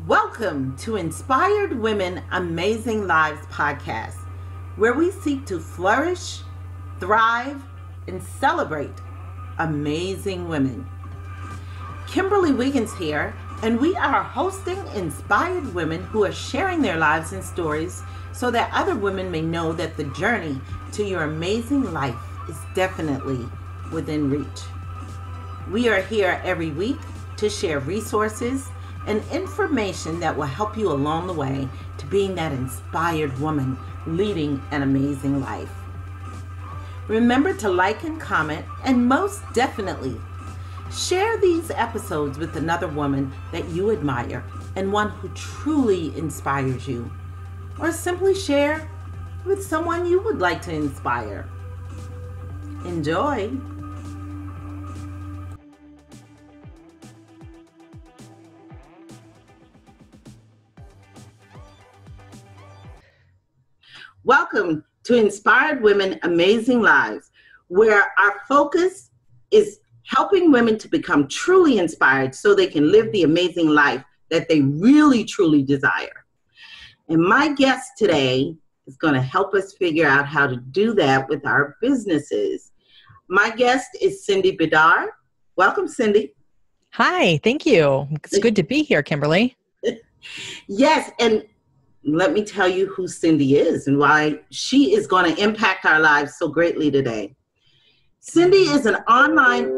Welcome to Inspired Women Amazing Lives podcast, where we seek to flourish, thrive, and celebrate amazing women. Kimberly Wiggins here, and we are hosting inspired women who are sharing their lives and stories so that other women may know that the journey to your amazing life is definitely within reach. We are here every week to share resources and information that will help you along the way to being that inspired woman leading an amazing life. Remember to like and comment, and most definitely, share these episodes with another woman that you admire and one who truly inspires you. Or simply share with someone you would like to inspire. Enjoy! Welcome to Inspired Women Amazing Lives, where our focus is helping women to become truly inspired so they can live the amazing life that they really, truly desire. And my guest today is going to help us figure out how to do that with our businesses. My guest is Cindy Bidar. Welcome, Cindy. Hi, thank you. It's good to be here, Kimberly. Yes, and let me tell you who Cindy is and why she is going to impact our lives so greatly today. Cindy has an online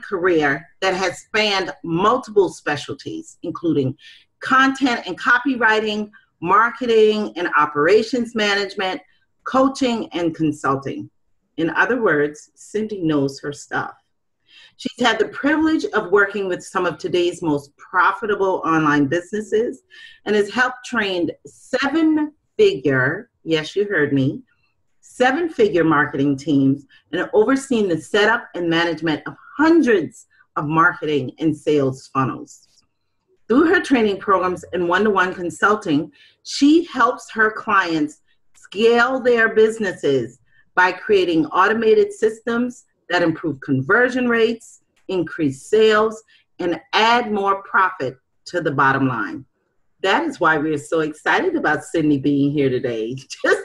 career that has spanned multiple specialties, including content and copywriting, marketing and operations management, coaching and consulting. In other words, Cindy knows her stuff. She's had the privilege of working with some of today's most profitable online businesses and has helped train seven-figure, yes, you heard me, seven-figure marketing teams and overseen the setup and management of hundreds of marketing and sales funnels. Through her training programs and one-to-one consulting, she helps her clients scale their businesses by creating automated systems that improve conversion rates, increase sales, and add more profit to the bottom line. That is why we are so excited about Cindy being here today. Just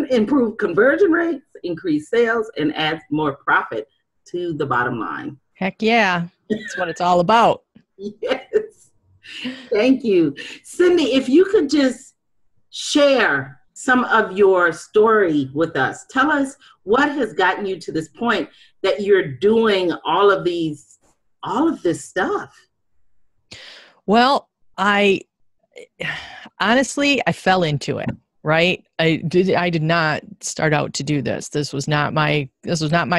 improve conversion rates, increase sales, and add more profit to the bottom line. Heck yeah, that's what it's all about. Yes. Thank you. Cindy, if you could just share some of your story with us. Tell us what has gotten you to this point that you're doing all of this stuff. Well, I fell into it, right? I did not start out to do this. This was not my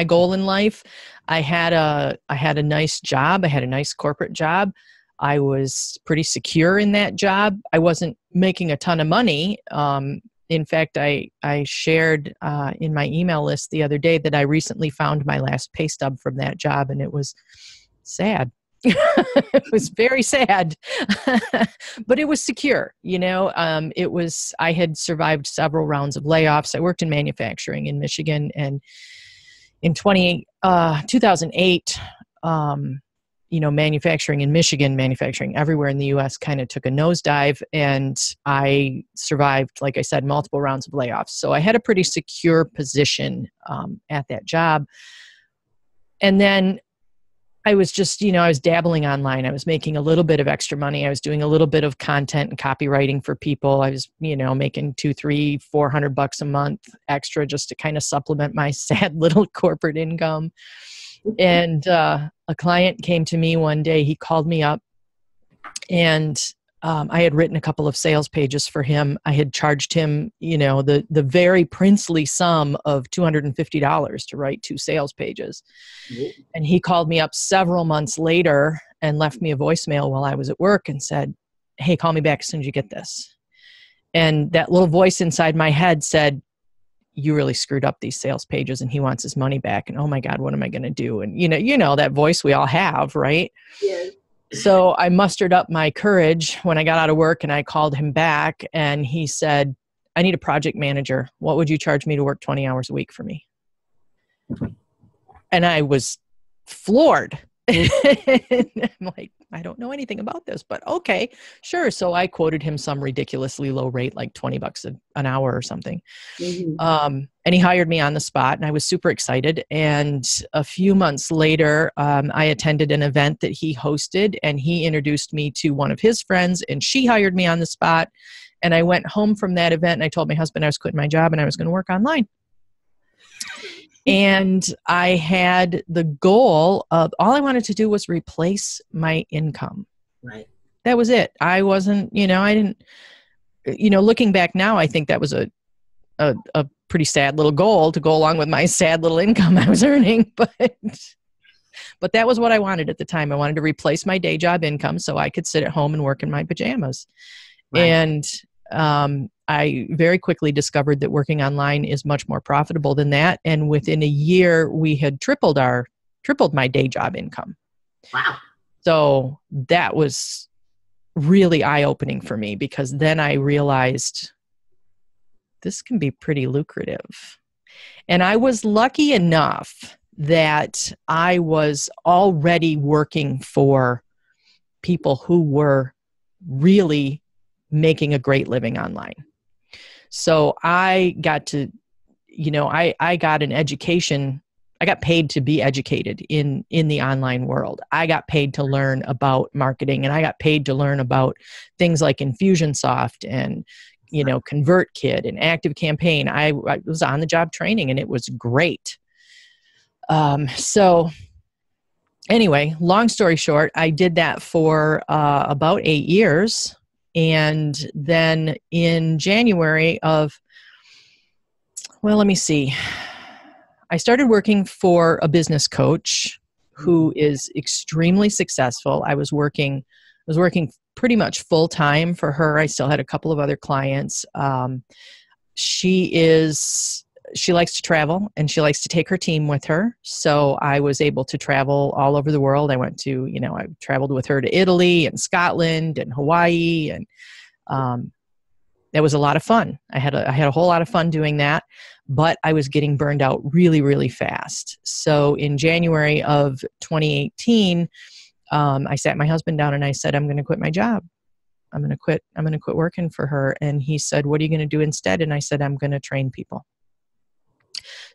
goal in life. I had a nice job. I had a nice corporate job. I was pretty secure in that job. I wasn't making a ton of money. In fact, I shared in my email list the other day that I recently found my last pay stub from that job, and it was sad. It was very sad, but it was secure. I had survived several rounds of layoffs. I worked in manufacturing in Michigan, and in 2008, manufacturing in Michigan, manufacturing everywhere in the U.S. kind of took a nosedive, and I survived, like I said, multiple rounds of layoffs. So I had a pretty secure position at that job. And then I was just, I was dabbling online. I was making a little bit of extra money. I was doing a little bit of content and copywriting for people. I was, making $200, $300, $400 a month extra just to kind of supplement my sad little corporate income. And a client came to me one day. He called me up, and I had written a couple of sales pages for him. I had charged him, the very princely sum of $250 to write 2 sales pages. Mm-hmm. And he called me up several months later and left me a voicemail while I was at work and said, "Hey, call me back as soon as you get this." And that little voice inside my head said, "You really screwed up these sales pages, and he wants his money back. And oh my God, what am I going to do?" And you know that voice we all have, right? Yes. So I mustered up my courage when I got out of work, and I called him back, and he said, "I need a project manager. What would you charge me to work 20 hours a week for me?" And I was floored. And I'm like, I don't know anything about this, but okay, sure. So I quoted him some ridiculously low rate, like $20 an hour or something. And he hired me on the spot, and I was super excited. And a few months later, I attended an event that he hosted, and he introduced me to one of his friends, and she hired me on the spot. And I went home from that event, and I told my husband I was quitting my job and I was going to work online. And I had the goal of, all I wanted to do was replace my income. Right. That was it. I wasn't, I didn't, looking back now, I think that was a pretty sad little goal to go along with my sad little income I was earning. But that was what I wanted at the time. I wanted to replace my day job income so I could sit at home and work in my pajamas. Right. And I very quickly discovered that working online is much more profitable than that. And within a year, we had tripled my day job income. Wow. So that was really eye-opening for me, because then I realized this can be pretty lucrative. And I was lucky enough that I was already working for people who were really making a great living online. So I got to, I got an education. I got paid to be educated in the online world. I got paid to learn about marketing, and I got paid to learn about things like Infusionsoft and, ConvertKit and ActiveCampaign. I was on the job training, and it was great. So anyway, long story short, I did that for about 8 years. And then in January of, let me see. I started working for a business coach who is extremely successful. I was working pretty much full time for her. I still had a couple of other clients. She likes to travel, and she likes to take her team with her. So I was able to travel all over the world. I went to, I traveled with her to Italy and Scotland and Hawaii, and that was a lot of fun. I had a whole lot of fun doing that, but I was getting burned out really, really fast. So in January of 2018, I sat my husband down and I said, I'm going to quit my job. I'm going to quit working for her. And he said, what are you going to do instead? And I said, I'm going to train people.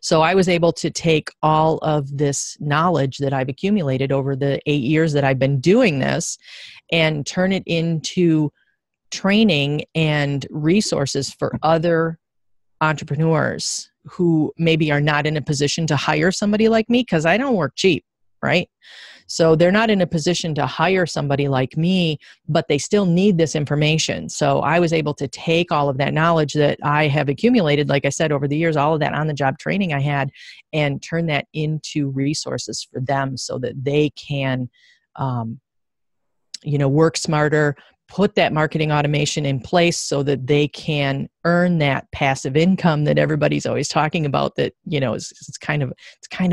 So I was able to take all of this knowledge that I've accumulated over the 8 years that I've been doing this and turn it into training and resources for other entrepreneurs who maybe are not in a position to hire somebody like me, because I don't work cheap, right? So they're not in a position to hire somebody like me, but they still need this information. So I was able to take all of that knowledge that I have accumulated, like I said, over the years, all of that on-the-job training I had, and turn that into resources for them so that they can, work smarter, put that marketing automation in place so that they can earn that passive income that everybody's always talking about, that, it's kind of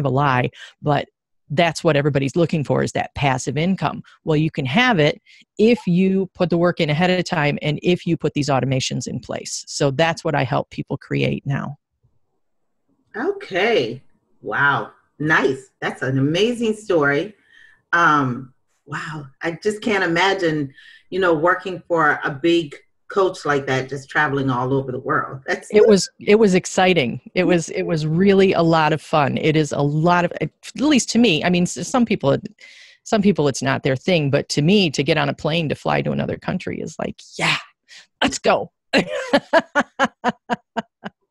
a lie, but that's what everybody's looking for, is that passive income. Well, you can have it if you put the work in ahead of time and if you put these automations in place. So that's what I help people create now. Okay. Wow. Nice. That's an amazing story. Wow. I just can't imagine, working for a big coach like that, just traveling all over the world. It was exciting. It was really a lot of fun. It is a lot of, at least to me, I mean, some people it's not their thing, but to me, to get on a plane to fly to another country is like, yeah, let's go.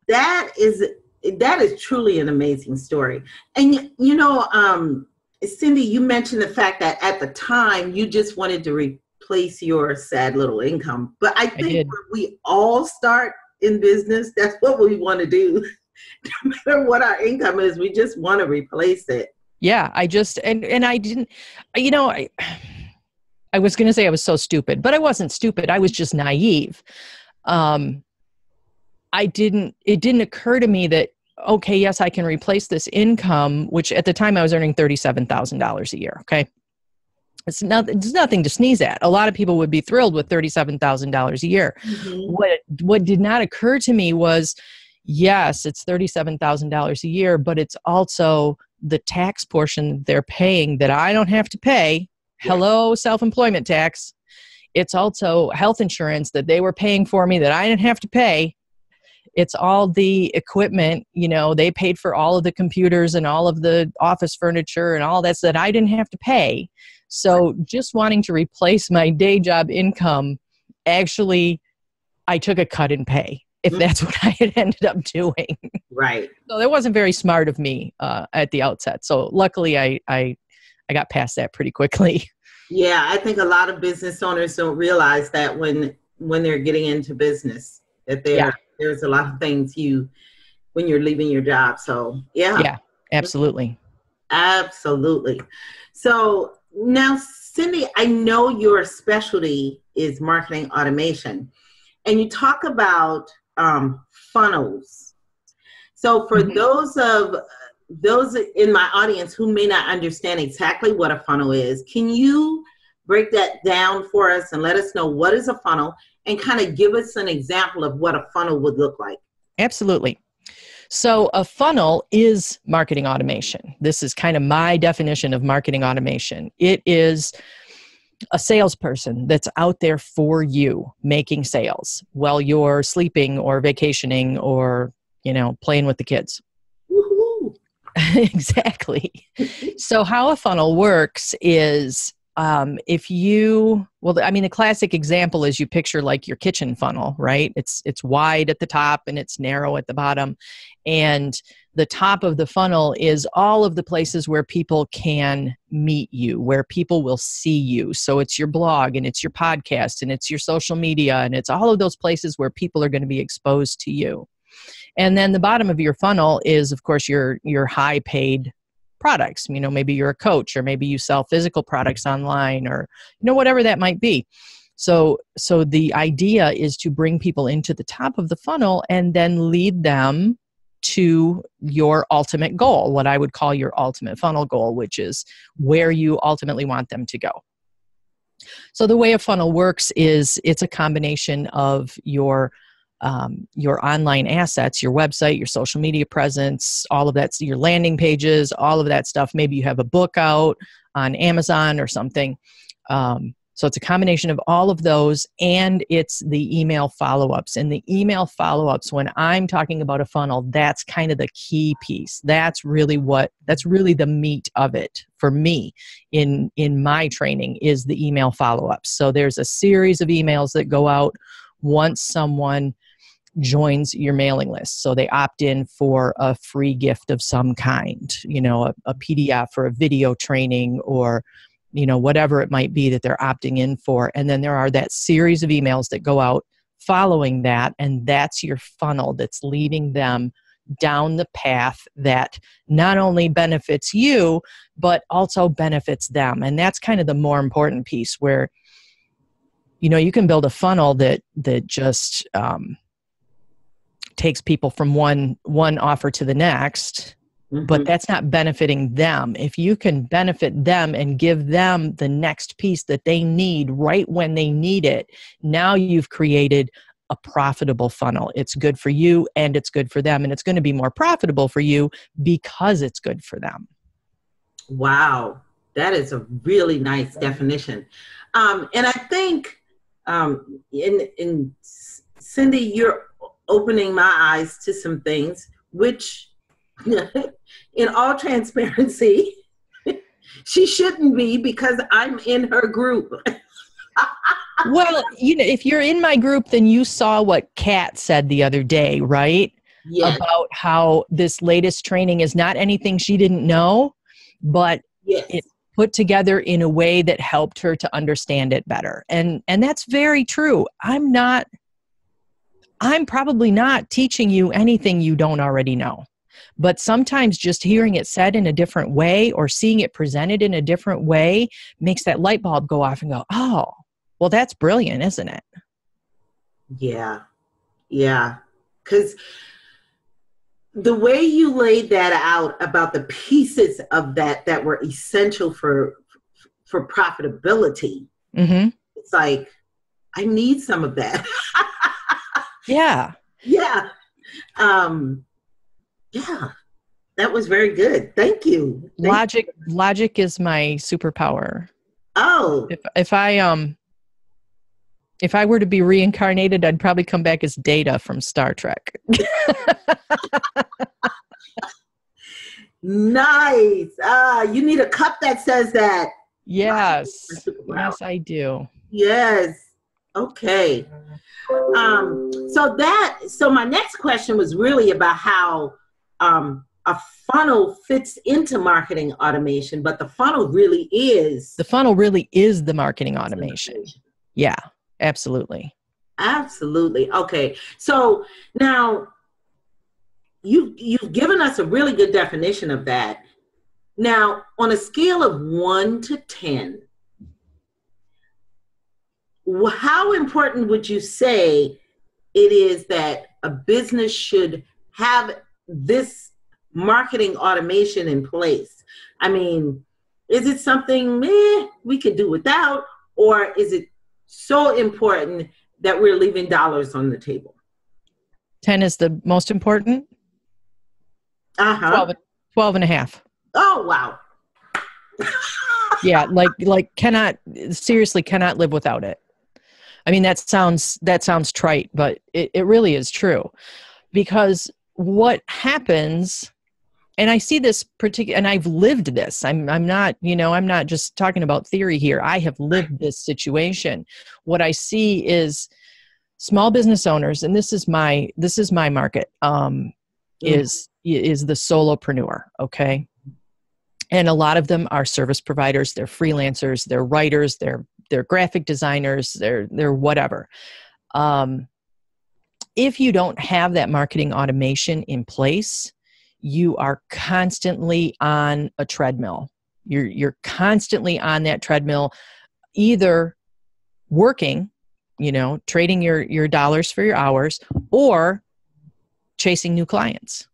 That is truly an amazing story. And Cindy, you mentioned the fact that at the time you just wanted to replace your sad little income. But I think when we all start in business, that's what we want to do. No matter what our income is, we just want to replace it. Yeah, I didn't, I was going to say I was so stupid, but I wasn't stupid. I was just naive. It didn't occur to me that, okay, yes, I can replace this income, which at the time I was earning $37,000 a year. Okay. It's nothing to sneeze at. A lot of people would be thrilled with $37,000 a year. Mm-hmm. What did not occur to me was, yes, it's $37,000 a year, but it's also the tax portion they're paying that I don't have to pay. Hello, self-employment tax. It's also health insurance that they were paying for me that I didn't have to pay. It's all the equipment, they paid for all of the computers and all of the office furniture and all that I didn't have to pay. So just wanting to replace my day job income, actually, I took a cut in pay, if that's what I had ended up doing. Right. So that wasn't very smart of me at the outset. So luckily, I got past that pretty quickly. Yeah, I think a lot of business owners don't realize that when they're getting into business, that there's a lot of things when you're leaving your job. So yeah, absolutely. Absolutely. So now, Cindy, I know your specialty is marketing automation, and you talk about funnels. So for those in my audience who may not understand exactly what a funnel is, can you break that down for us and let us know what is a funnel and kind of give us an example of what a funnel would look like? Absolutely. So a funnel is marketing automation. This is kind of my definition of marketing automation. It is a salesperson that's out there for you making sales while you're sleeping or vacationing or, playing with the kids. Woohoo! Exactly. So how a funnel works is the classic example is you picture like your kitchen funnel, right? It's wide at the top and it's narrow at the bottom. And the top of the funnel is all of the places where people can meet you, where people will see you. So it's your blog and it's your podcast and it's your social media and it's all of those places where people are going to be exposed to you. And then the bottom of your funnel is, of course, your high paid products. Maybe you're a coach or maybe you sell physical products online or, whatever that might be. So the idea is to bring people into the top of the funnel and then lead them to your ultimate goal, what I would call your ultimate funnel goal, which is where you ultimately want them to go. So the way a funnel works is it's a combination of your online assets, your website, your social media presence, all of that, your landing pages, all of that stuff. Maybe you have a book out on Amazon or something. So it's a combination of all of those, and it's the email follow-ups. And the email follow-ups, when I'm talking about a funnel, that's kind of the key piece. That's really the meat of it for me in my training is the email follow-ups. So there's a series of emails that go out once someone joins your mailing list. So they opt in for a free gift of some kind, a PDF or a video training or, whatever it might be that they're opting in for. And then there are that series of emails that go out following that. And that's your funnel that's leading them down the path that not only benefits you, but also benefits them. And that's kind of the more important piece where, you can build a funnel that just, takes people from one offer to the next, but that's not benefiting them. If you can benefit them and give them the next piece that they need right when they need it, now you've created a profitable funnel. It's good for you and it's good for them, and it's going to be more profitable for you because it's good for them. Wow, that is a really nice definition. And I think in Cindy, you're opening my eyes to some things, which in all transparency, she shouldn't be because I'm in her group. Well, if you're in my group, then you saw what Kat said the other day, right? Yes. About how this latest training is not anything she didn't know, but it's put together in a way that helped her to understand it better. And that's very true. I'm probably not teaching you anything you don't already know. But sometimes just hearing it said in a different way or seeing it presented in a different way makes that light bulb go off and go, oh, well, that's brilliant, isn't it? Yeah. Because the way you laid that out about the pieces of that were essential for profitability, it's like, I need some of that. Yeah. That was very good. Thank you. Logic is my superpower. Oh. If I were to be reincarnated, I'd probably come back as Data from Star Trek. Nice. You need a cup that says that. Yes. Yes, I do. Yes. Okay. So my next question was really about how a funnel fits into marketing automation, but the funnel really is the marketing automation. Yeah, absolutely. Absolutely. Okay. So now you've given us a really good definition of that. Now, on a scale of 1 to 10, how important would you say it is that a business should have this marketing automation in place? I mean, is it something we could do without, or is it so important that we're leaving dollars on the table? 10 is the most important? 12 and a half. Oh, wow. Yeah, cannot live without it. I mean, that sounds trite, but it really is true. Because what happens, and I see this and I've lived this. I'm not just talking about theory here. I have lived this situation. What I see is small business owners, and this is my market, is the solopreneur, okay? And a lot of them are service providers, they're freelancers, they're writers, they're graphic designers, they're whatever. If you don't have that marketing automation in place, you are constantly on a treadmill. You're constantly on that treadmill, either working, trading your dollars for your hours, or chasing new clients.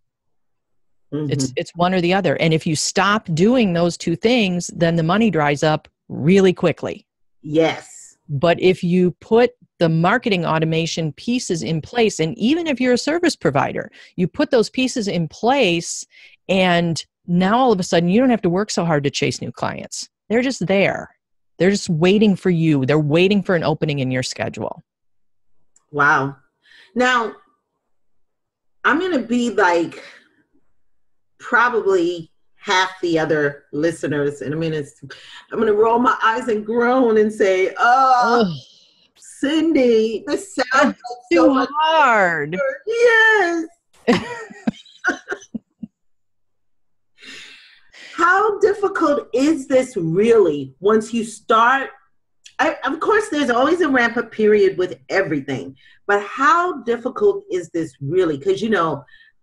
Mm-hmm. It's one or the other. And if you stop doing those two things, then the money dries up really quickly. Yes. But if you put the marketing automation pieces in place, and even if you're a service provider, you put those pieces in place, and now all of a sudden you don't have to work so hard to chase new clients. They're just there. They're just waiting for you. They're waiting for an opening in your schedule. Wow. Now, I'm going to be like probably half the other listeners, and I'm going to roll my eyes and groan and say, oh. Cindy, this sounds too hard. Yes. How difficult is this really once you start? Of course, there's always a ramp-up period with everything, but how difficult is this really? Because,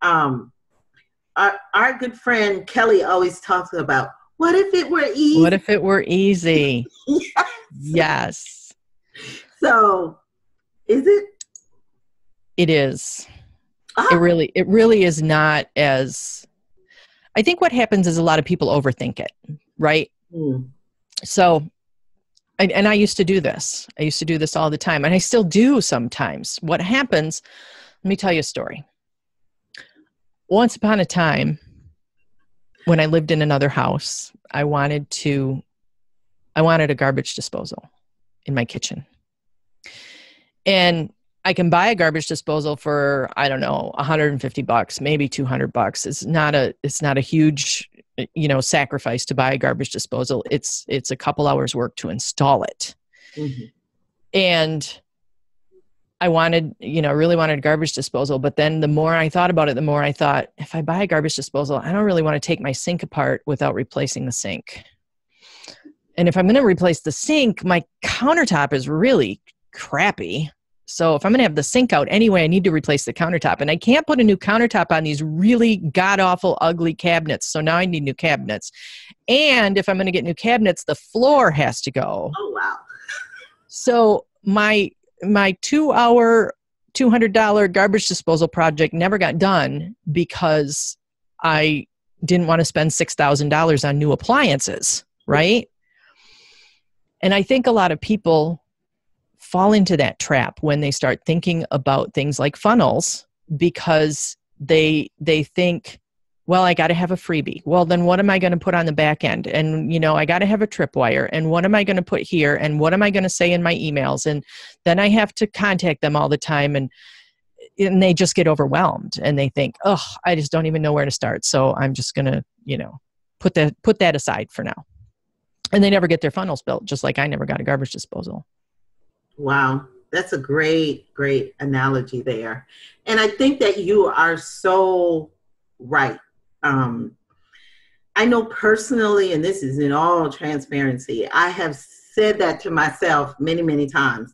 our good friend Kelly always talks about, what if it were easy? What if it were easy? Yes. Yes. So, is it? It is. It really is not as. I think what happens is a lot of people overthink it, right? Mm. So, and I used to do this. I used to do this all the time, and I still do sometimes. What happens? Let me tell you a story. Once upon a time, when I lived in another house, I wanted a garbage disposal in my kitchen. And I can buy a garbage disposal for, I don't know, $150, maybe $200. It's not a huge, sacrifice to buy a garbage disposal. It's a couple hours work to install it. Mm-hmm. And I really wanted a garbage disposal. But then the more I thought about it, the more I thought, if I buy a garbage disposal, I don't really want to take my sink apart without replacing the sink. And if I'm going to replace the sink, my countertop is really crappy. So if I'm going to have the sink out anyway, I need to replace the countertop. And I can't put a new countertop on these really god-awful, ugly cabinets. So now I need new cabinets. And if I'm going to get new cabinets, the floor has to go. Oh, wow. So my 2-hour, $200 garbage disposal project never got done because I didn't want to spend $6,000 on new appliances, right? And I think a lot of people fall into that trap when they start thinking about things like funnels, because they think, Well, I got to have a freebie. Well, then what am I going to put on the back end? And, I got to have a tripwire. And what am I going to put here? And what am I going to say in my emails? And then I have to contact them all the time. And they just get overwhelmed and they think, oh, I just don't even know where to start. So I'm just going to, put that aside for now. And they never get their funnels built, just like I never got a garbage disposal. Wow. That's a great, great analogy there. And I think that you are so right. I know personally, and this is in all transparency, I have said that to myself many, many times.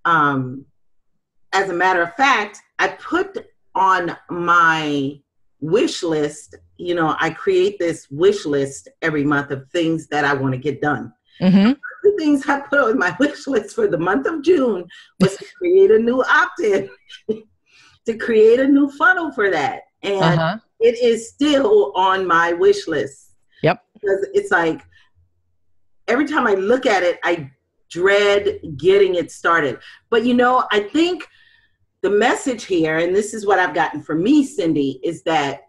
As a matter of fact, I put on my wish list, I create this wish list every month of things that I want to get done. Mm-hmm. The things I put on my wish list for the month of June was to create a new opt-in, to create a new funnel for that. And it is still on my wish list. Yep. Because it's like, every time I look at it, I dread getting it started. But I think the message here, and this is what I've gotten from me, Cindy, is that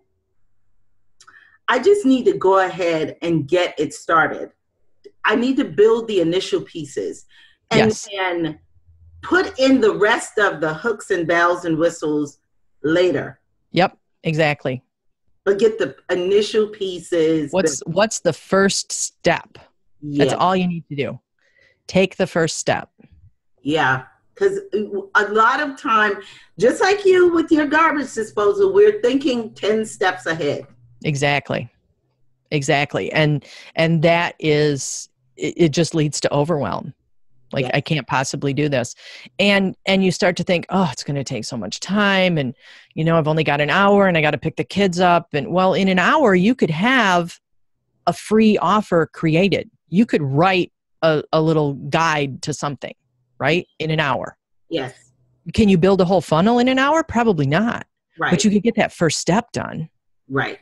I just need to go ahead and get it started. I need to build the initial pieces and then put in the rest of the hooks and bells and whistles later. Yep, exactly. But get the initial pieces. What's the first step? Yeah. That's all you need to do. Take the first step. Yeah. Because a lot of time, just like you with your garbage disposal, we're thinking 10 steps ahead. Exactly. And that is, it just leads to overwhelm. Like, I can't possibly do this. And you start to think, oh, it's going to take so much time. And, I've only got an hour and I got to pick the kids up. And well, in an hour, you could have a free offer created. You could write a little guide to something, right? In an hour. Yes. Can you build a whole funnel in an hour? Probably not. Right. But you could get that first step done. Right.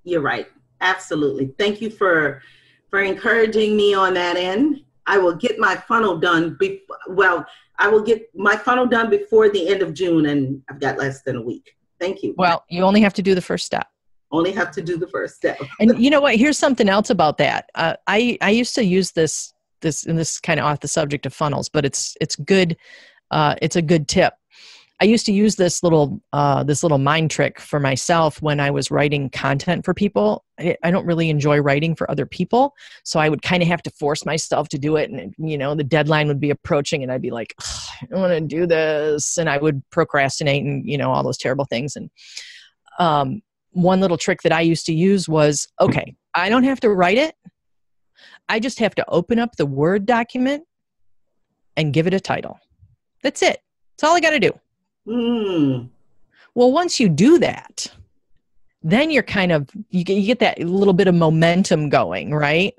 You're right. Absolutely. Thank you for encouraging me on that end. I will get my funnel done. I will get my funnel done before the end of June, and I've got less than a week. Thank you. Well, you only have to do the first step. Only have to do the first step. And you know what? Here's something else about that. I used to use this, and this is kind of off the subject of funnels, but it's good. It's a good tip. I used to use this little mind trick for myself when I was writing content for people. I don't really enjoy writing for other people, so I would kind of have to force myself to do it. And the deadline would be approaching, and I'd be like, I don't want to do this, and I would procrastinate, and all those terrible things. And one little trick that I used to use was, okay, I don't have to write it. I just have to open up the Word document and give it a title. That's it. That's all I got to do. Well, once you do that, then you're you get that little bit of momentum going, right?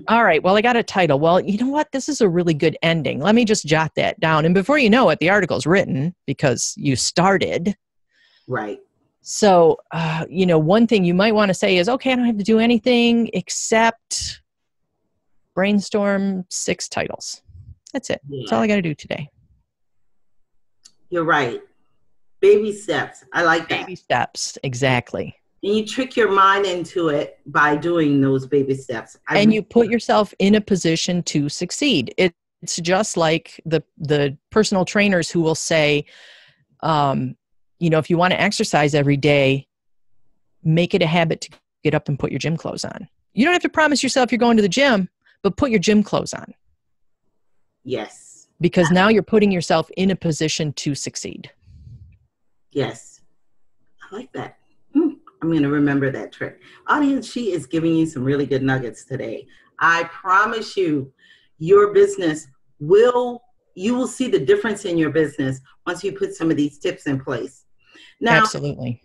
All right, well, I got a title. Well, you know what? This is a really good ending. Let me just jot that down. And before you know it, the article's written because you started. Right. So, one thing you might want to say is, okay, I don't have to do anything except brainstorm 6 titles. That's it. Yeah. That's all I got to do today. You're right. Baby steps. I like that. Baby steps. Exactly. And you trick your mind into it by doing those baby steps. And you put yourself in a position to succeed. It's just like the personal trainers who will say, if you want to exercise every day, make it a habit to get up and put your gym clothes on. You don't have to promise yourself you're going to the gym, but put your gym clothes on. Yes. Because now you're putting yourself in a position to succeed. Yes. I like that. I'm going to remember that trick. Audience, she is giving you some really good nuggets today. I promise you, your business you will see the difference in your business once you put some of these tips in place. Now, absolutely.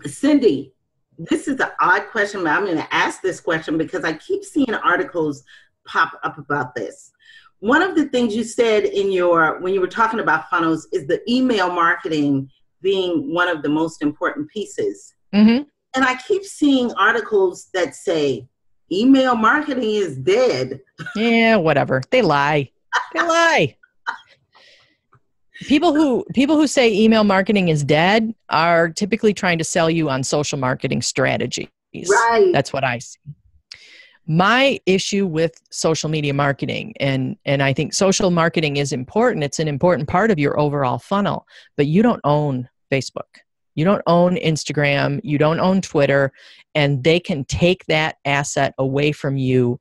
Cindy, this is an odd question, but I'm going to ask this question because I keep seeing articles pop up about this. One of the things you said when you were talking about funnels is the email marketing being one of the most important pieces. Mm-hmm. And I keep seeing articles that say email marketing is dead. Yeah, whatever. They lie. They lie. People who say email marketing is dead are typically trying to sell you on social marketing strategies. Right. That's what I see. My issue with social media marketing, and I think social marketing is important. It's an important part of your overall funnel, but you don't own Facebook. You don't own Instagram. You don't own Twitter, and they can take that asset away from you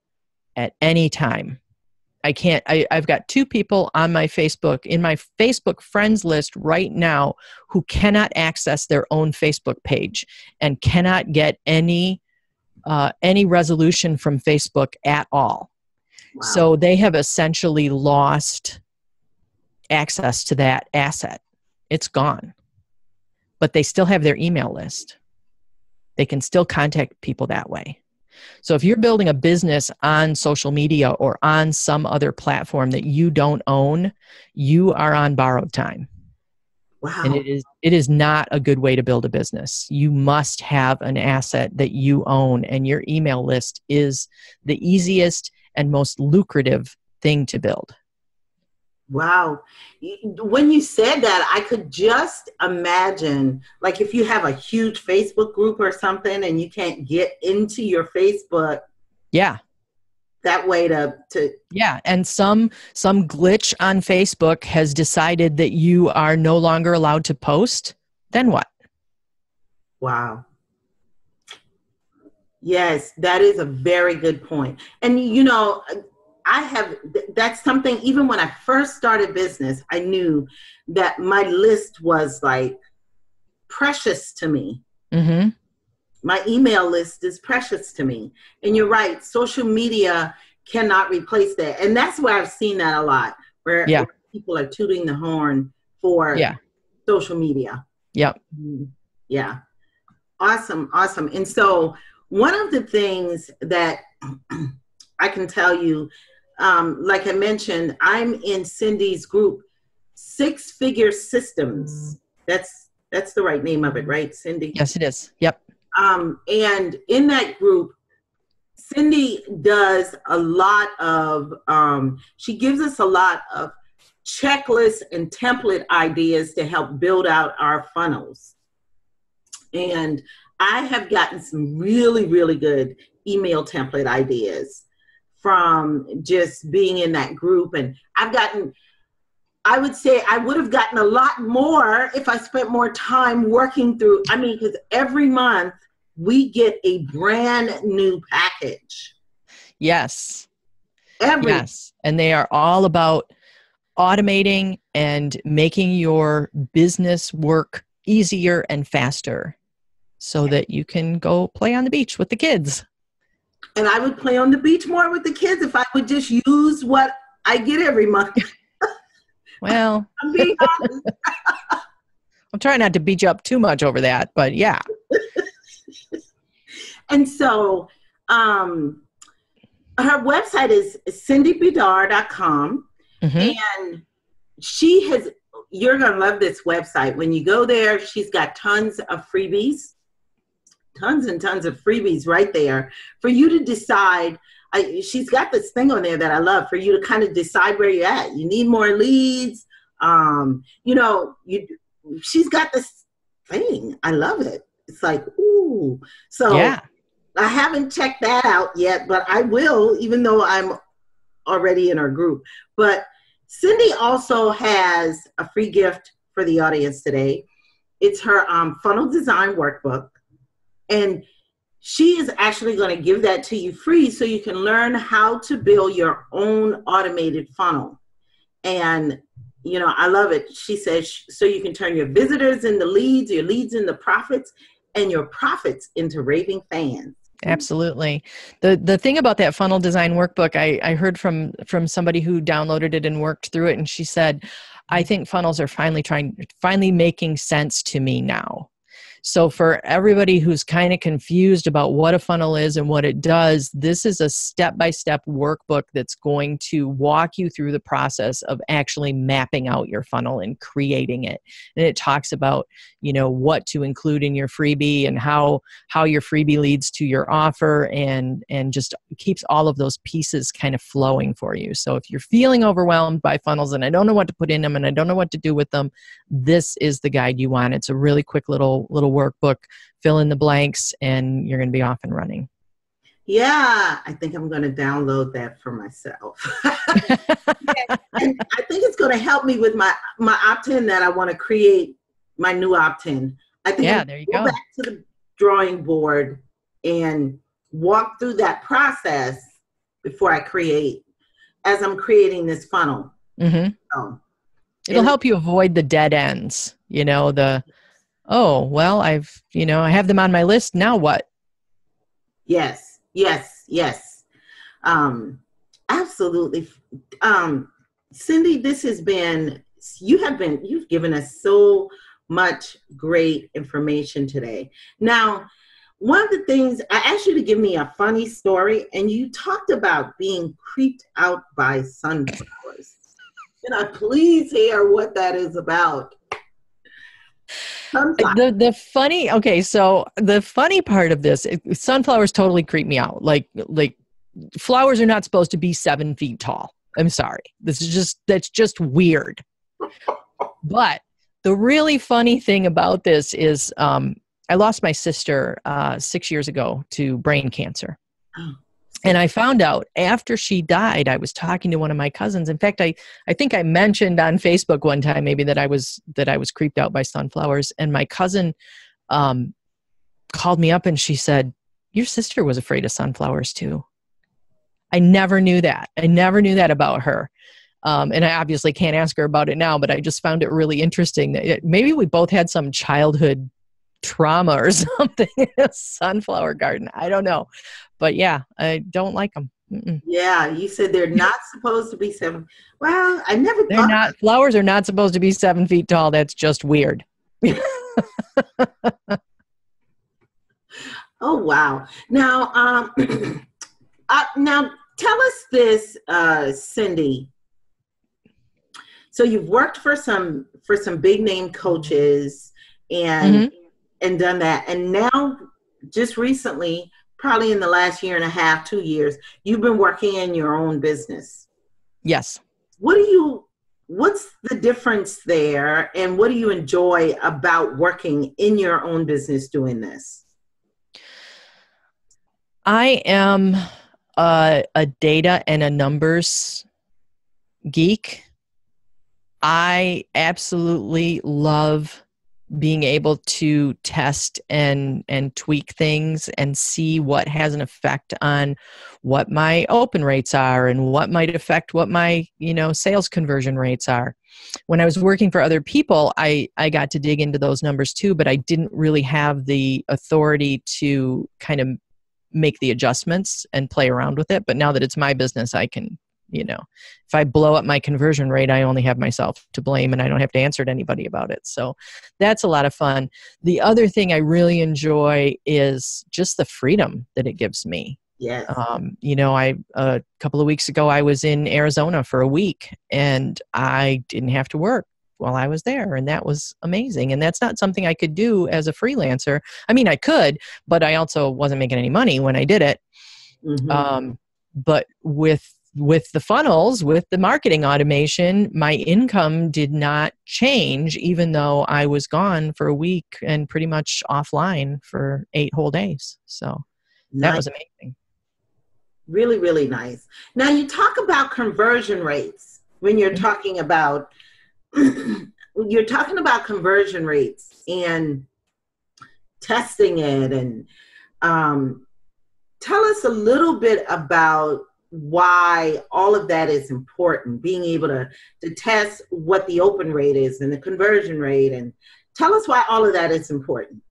at any time. I've got 2 people on my Facebook, in my Facebook friends list right now, who cannot access their own Facebook page and cannot get any resolution from Facebook at all. Wow. So they have essentially lost access to that asset. It's gone. But they still have their email list. They can still contact people that way. So if you're building a business on social media or on some other platform that you don't own, you are on borrowed time. Wow. And it is not a good way to build a business. You must have an asset that you own, and your email list is the easiest and most lucrative thing to build. Wow. When you said that, I could just imagine, like, if you have a huge Facebook group or something and you can't get into your Facebook. Yeah. That way to yeah, and some glitch on Facebook has decided that you are no longer allowed to post. Then what? Wow. Yes, that is a very good point. And that's something, even when I first started business, I knew that my list was like precious to me. Mm-hmm. My email list is precious to me. And you're right, social media cannot replace that. And that's where I've seen that a lot, where people are tooting the horn for social media. Yep. Yeah. Awesome. And so one of the things that I can tell you, like I mentioned, I'm in Cindy's group, 6 Figure Systems. That's the right name of it, right, Cindy? Yes, it is. Yep. And in that group, Cindy does a lot of, she gives us a lot of checklists and template ideas to help build out our funnels. And I have gotten some really, really good email template ideas from just being in that group. And I would say I would have gotten a lot more if I spent more time working through, because every month we get a brand new package. Yes. Yes. And they are all about automating and making your business work easier and faster so that you can go play on the beach with the kids. And I would play on the beach more with the kids if I would just use what I get every month. Well, I'm being honest. I'm trying not to beat you up too much over that, but yeah. And so her website is cindybidar.com. Mm-hmm. And you're going to love this website. When you go there, she's got tons of freebies, tons and tons of freebies right there for you to decide. She's got this thing on there that I love for you to kind of decide where you're at. You need more leads. She's got this thing. I love it. It's like, ooh. So yeah. I haven't checked that out yet, but I will, even though I'm already in our group. But Cindy also has a free gift for the audience today. It's her funnel design workbook. And she is actually going to give that to you free so you can learn how to build your own automated funnel. And, I love it. She says, so you can turn your visitors into leads, your leads into profits, and your profits into raving fans. Absolutely. The thing about that funnel design workbook, I heard from somebody who downloaded it and worked through it, and she said, I think funnels are finally making sense to me now. So for everybody who's kind of confused about what a funnel is and what it does, this is a step-by-step workbook that's going to walk you through the process of actually mapping out your funnel and creating it. And it talks about, what to include in your freebie and how your freebie leads to your offer, and just keeps all of those pieces kind of flowing for you. So if you're feeling overwhelmed by funnels and I don't know what to put in them and I don't know what to do with them, this is the guide you want. It's a really quick little workbook. Fill in the blanks and you're going to be off and running. Yeah, I think I'm going to download that for myself. And I think it's going to help me with my opt-in that I want to create, my new opt-in. I think there you go. Back to the drawing board and walk through that process before as I'm creating this funnel. Mm-hmm. So, it'll help you avoid the dead ends, I have them on my list. Now what? Yes. Absolutely. Cindy, you've given us so much great information today. Now, one of the things, I asked you to give me a funny story, and you talked about being creeped out by sunflowers. Can I please hear what that is about? The funny part of this, sunflowers totally creep me out. Like flowers are not supposed to be 7 feet tall. I'm sorry. That's just weird. But the really funny thing about this is, I lost my sister 6 years ago to brain cancer. Oh. And I found out after she died, I was talking to one of my cousins. In fact, I think I mentioned on Facebook one time maybe that I was creeped out by sunflowers. And my cousin called me up and she said, "Your sister was afraid of sunflowers too." I never knew that. I never knew that about her. And I obviously can't ask her about it now, but I just found it really interesting that maybe we both had some childhood trauma or something in a sunflower garden. I don't know. But yeah, I don't like them. Mm-mm. Yeah, you said they're not supposed to be 7. Well, I never thought. Flowers are not supposed to be 7 feet tall. That's just weird. Oh, wow. Now, now tell us this, Cindy. So you've worked for some big name coaches and done that. And now just recently, probably in the last year and a half, 2 years, you've been working in your own business. Yes. What's the difference there, and what do you enjoy about working in your own business doing this? I am a data and a numbers geek. I absolutely love being able to test and tweak things and see what has an effect on what my open rates are and what might affect what my, sales conversion rates are. When I was working for other people, I got to dig into those numbers too, but I didn't really have the authority to kind of make the adjustments and play around with it. But now that it's my business, I can, if I blow up my conversion rate, I only have myself to blame and I don't have to answer to anybody about it. So that's a lot of fun. The other thing I really enjoy is just the freedom that it gives me. Yes. A couple of weeks ago, I was in Arizona for a week and I didn't have to work while I was there. And that was amazing. And that's not something I could do as a freelancer. I mean, I could, but I also wasn't making any money when I did it. Mm-hmm. But with the funnels, with the marketing automation, my income did not change, even though I was gone for a week and pretty much offline for 8 whole days. So that was amazing. Really, really nice. Now you talk about conversion rates when you're talking about, conversion rates and testing it. And tell us a little bit about why all of that is important, being able to test what the open rate is and the conversion rate, and tell us why all of that is important.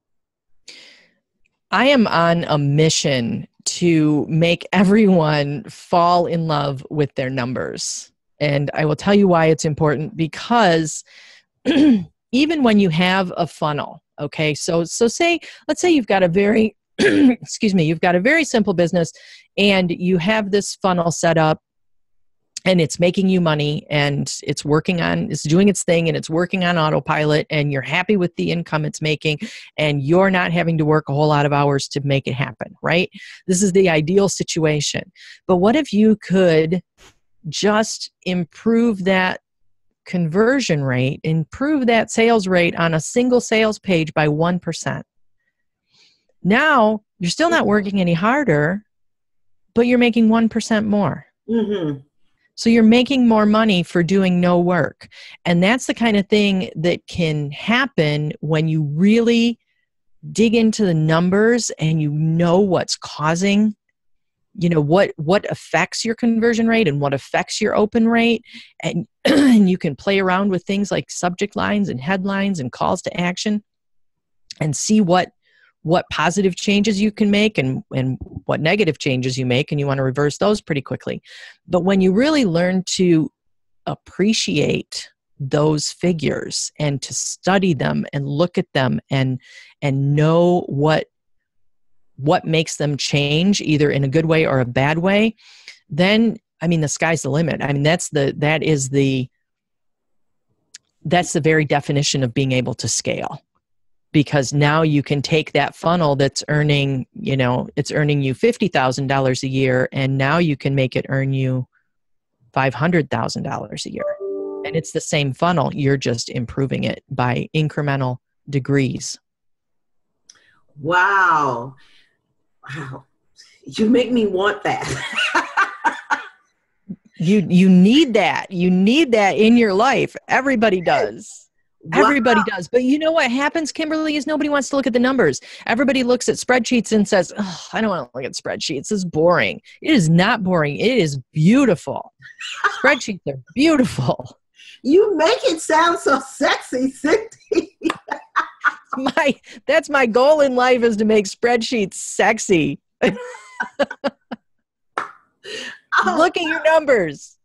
I am on a mission to make everyone fall in love with their numbers. And I will tell you why it's important, because even when you have a funnel, okay? So let's say you've got a very, excuse me, you've got a very simple business and you have this funnel set up and it's making you money and it's doing its thing and it's working on autopilot and you're happy with the income it's making and you're not having to work a whole lot of hours to make it happen, right? This is the ideal situation. But what if you could just improve that conversion rate, improve that sales rate on a single sales page by 1%? Now, you're still not working any harder, but you're making 1% more. Mm-hmm. So you're making more money for doing no work. And that's the kind of thing that can happen when you really dig into the numbers and you know what's causing, what affects your conversion rate and what affects your open rate. And, and you can play around with things like subject lines and headlines and calls to action and see what positive changes you can make and what negative changes you make, and you want to reverse those pretty quickly. But when you really learn to appreciate those figures and to study them and look at them and know what makes them change either in a good way or a bad way, then, I mean, the sky's the limit. I mean, that's the very definition of being able to scale. Because now you can take that funnel that's earning, it's earning you $50,000 a year, and now you can make it earn you $500,000 a year. And it's the same funnel. You're just improving it by incremental degrees. Wow. Wow. You make me want that. You need that. You need that in your life. Everybody does. Wow. Everybody does. But you know what happens, Kimberly, is nobody wants to look at the numbers. Everybody looks at spreadsheets and says, oh, I don't want to look at spreadsheets. This is boring. It is not boring. It is beautiful. Spreadsheets are beautiful. You make it sound so sexy, Cindy. That's my goal in life, is to make spreadsheets sexy. Look at your numbers.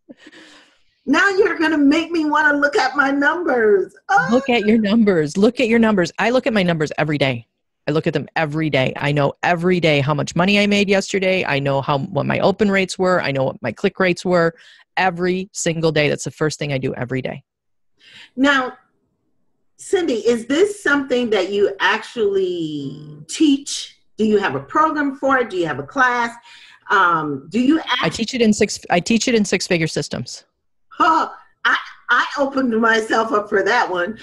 Now you're going to make me want to look at my numbers. Oh. Look at your numbers. Look at your numbers. I look at my numbers every day. I look at them every day. I know every day how much money I made yesterday. I know what my open rates were. I know what my click rates were every single day. That's the first thing I do every day. Now, Cindy, is this something that you actually teach? Do you have a program for it? Do you have a class? I teach it in six-figure systems. Oh, I opened myself up for that one.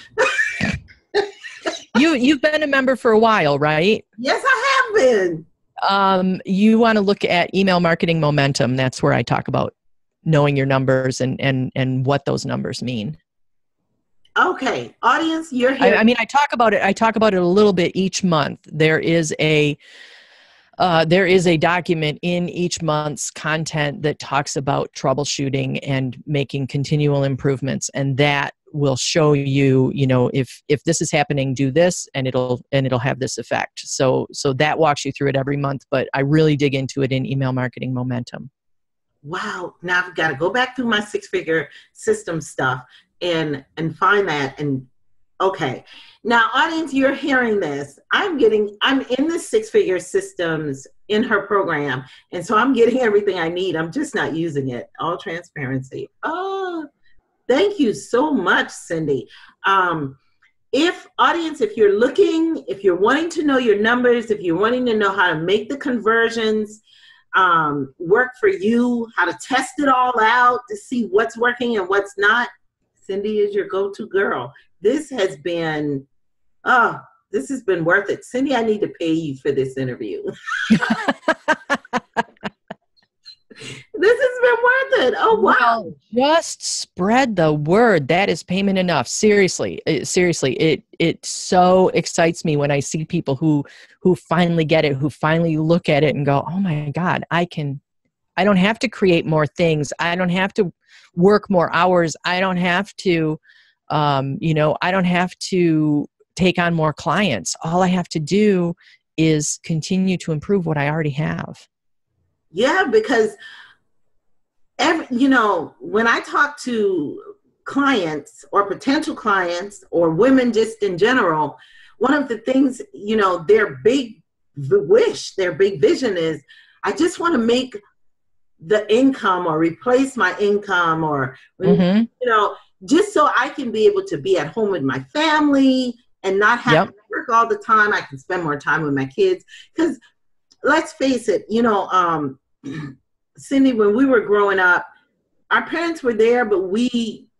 You've been a member for a while, right? Yes, I have been. You want to look at email marketing momentum. That's where I talk about knowing your numbers and what those numbers mean. Okay, audience, you're here. I mean, I talk about it a little bit each month. There is a document in each month's content that talks about troubleshooting and making continual improvements, and that will show you, if this is happening, do this, and it'll have this effect. So that walks you through it every month, but I really dig into it in email marketing momentum. Wow. Now I've got to go back through my six-figure system stuff and find that. And okay. Now, audience, you're hearing this. I'm in the six-figure systems in her program. And so I'm getting everything I need. I'm just not using it. All transparency. Oh, thank you so much, Cindy. If you're wanting to know your numbers, if you're wanting to know how to make the conversions work for you, how to test it all out to see what's working and what's not, Cindy is your go-to girl. This has been worth it. Cindy, I need to pay you for this interview. This has been worth it. Oh, wow. Well, just spread the word. That is payment enough. Seriously, it so excites me when I see people who finally get it, who finally look at it and go, oh my God, I don't have to create more things. I don't have to work more hours. I don't have to, I don't have to take on more clients. All I have to do is continue to improve what I already have. Yeah, because when I talk to clients or potential clients or women just in general, one of the things, their big wish, their big vision is, I just want to make the income or replace my income or, just so I can be able to be at home with my family and not have to work all the time. I can spend more time with my kids. Because let's face it, Cindy, when we were growing up, our parents were there, but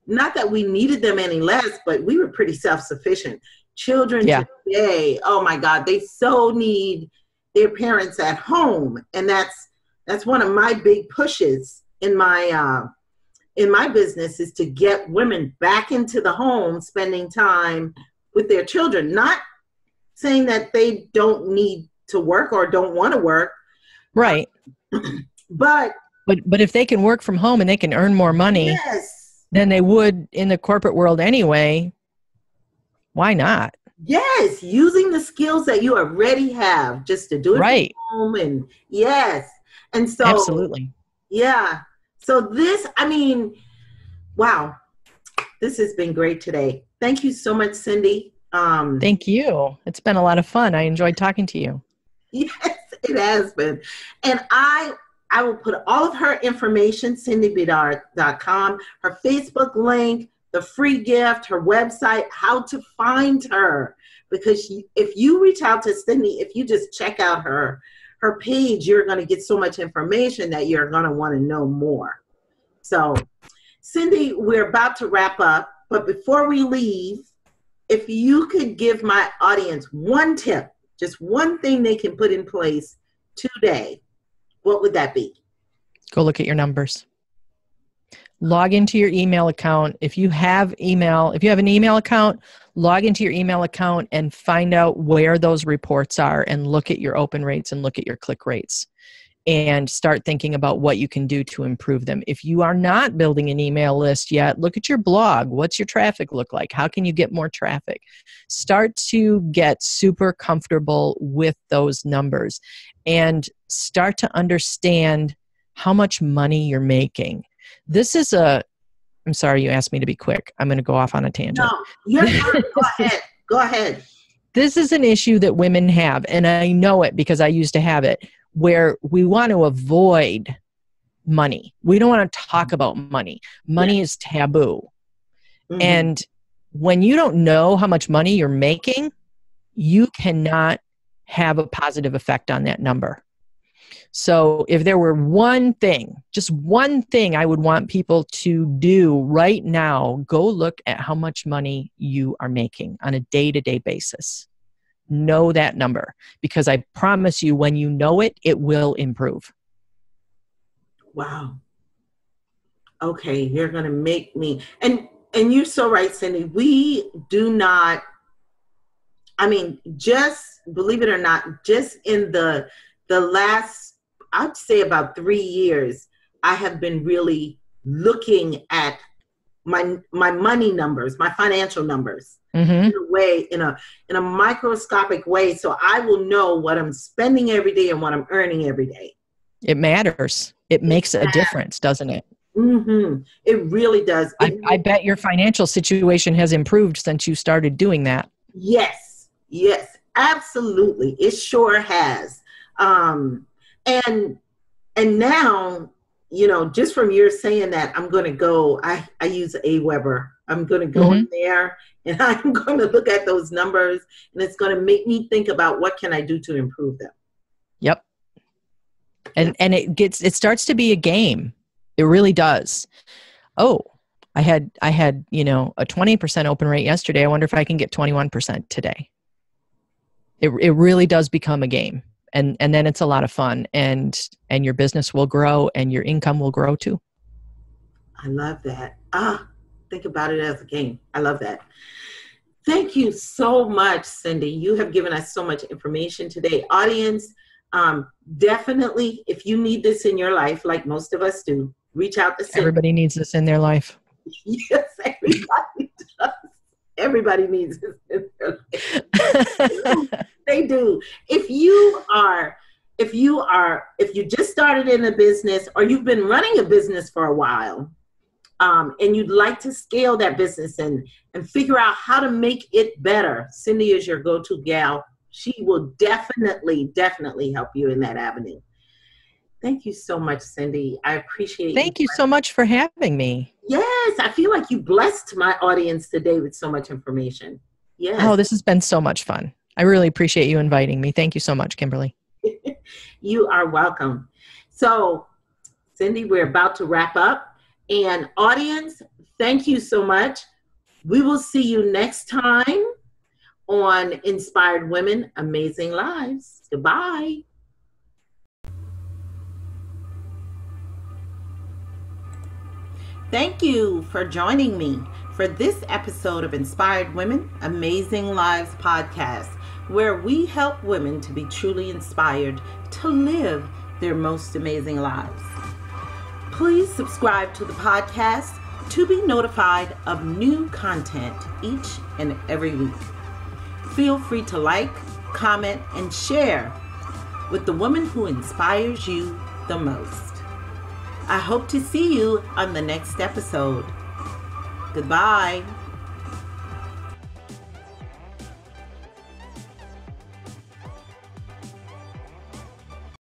not that we needed them any less, but we were pretty self-sufficient. Children today, oh my God, they so need their parents at home. And that's one of my big pushes in my business, is to get women back into the home, spending time with their children. Not saying that they don't need to work or don't want to work. Right. But if they can work from home and they can earn more money than they would in the corporate world anyway, why not? Yes, using the skills that you already have just to do it from home. And and so absolutely. Yeah. So this, wow, this has been great today. Thank you so much, Cindy. Thank you. It's been a lot of fun. I enjoyed talking to you. Yes, it has been. And I will put all of her information, cindybidar.com, her Facebook link, the free gift, her website, how to find her. Because if you reach out to Cindy, if you just check out her page, you're going to get so much information that you're going to want to know more. So, Cindy, we're about to wrap up. But before we leave, if you could give my audience one tip, just one thing they can put in place today, what would that be? Go look at your numbers. Log into your email account. If you have an email account, log into your email account and find out where those reports are and look at your open rates and look at your click rates and start thinking about what you can do to improve them. If you are not building an email list yet, look at your blog. What's your traffic look like? How can you get more traffic? Start to get super comfortable with those numbers and start to understand how much money you're making. This is I'm sorry, you asked me to be quick. I'm going to go off on a tangent. No, you're fine. Go ahead. This is an issue that women have, and I know it because I used to have it, where we want to avoid money. We don't want to talk about money. Money is taboo. Mm-hmm. And when you don't know how much money you're making, you cannot have a positive effect on that number. So if there were just one thing I would want people to do right now, go look at how much money you are making on a day-to-day basis. Know that number, because I promise you, when you know it, it will improve. Wow. Okay, you're going to make me, and you're so right, Cindy. We do not, just believe it or not, just in the last, I'd say about 3 years, I have been really looking at my money numbers, my financial numbers, in a microscopic way, so I will know what I'm spending every day and what I'm earning every day. It matters. It makes a difference, doesn't it? Mm-hmm. It really does. I bet your financial situation has improved since you started doing that. Yes, absolutely. It sure has. And now, just from your saying that, I'm going to go, I use Aweber. I'm going to go in there and I'm going to look at those numbers, and it's going to make me think about what can I do to improve them. Yep. And it starts to be a game. It really does. Oh, I had a 20% open rate yesterday. I wonder if I can get 21% today. It really does become a game. And then it's a lot of fun, and your business will grow and your income will grow too. I love that. Think about it as a game. I love that. Thank you so much, Cindy. You have given us so much information today. Audience, definitely, if you need this in your life, like most of us do, reach out to Cindy. Everybody needs this in their life. Yes, everybody does. Everybody needs this in their life. They do. If you just started in a business, or you've been running a business for a while, and you'd like to scale that business and figure out how to make it better, Cindy is your go-to gal. She will definitely help you in that avenue. Thank you so much, Cindy. I appreciate you. Thank you so much for having me. Yes, I feel like you blessed my audience today with so much information. Yes. Oh, this has been so much fun. I really appreciate you inviting me. Thank you so much, Kimberly. You are welcome. So, Cindy, we're about to wrap up. And audience, thank you so much. We will see you next time on Inspired Women, Amazing Lives. Goodbye. Thank you for joining me for this episode of Inspired Women, Amazing Lives podcast, where we help women to be truly inspired to live their most amazing lives. Please subscribe to the podcast to be notified of new content each and every week. Feel free to like, comment, and share with the woman who inspires you the most. I hope to see you on the next episode. Goodbye.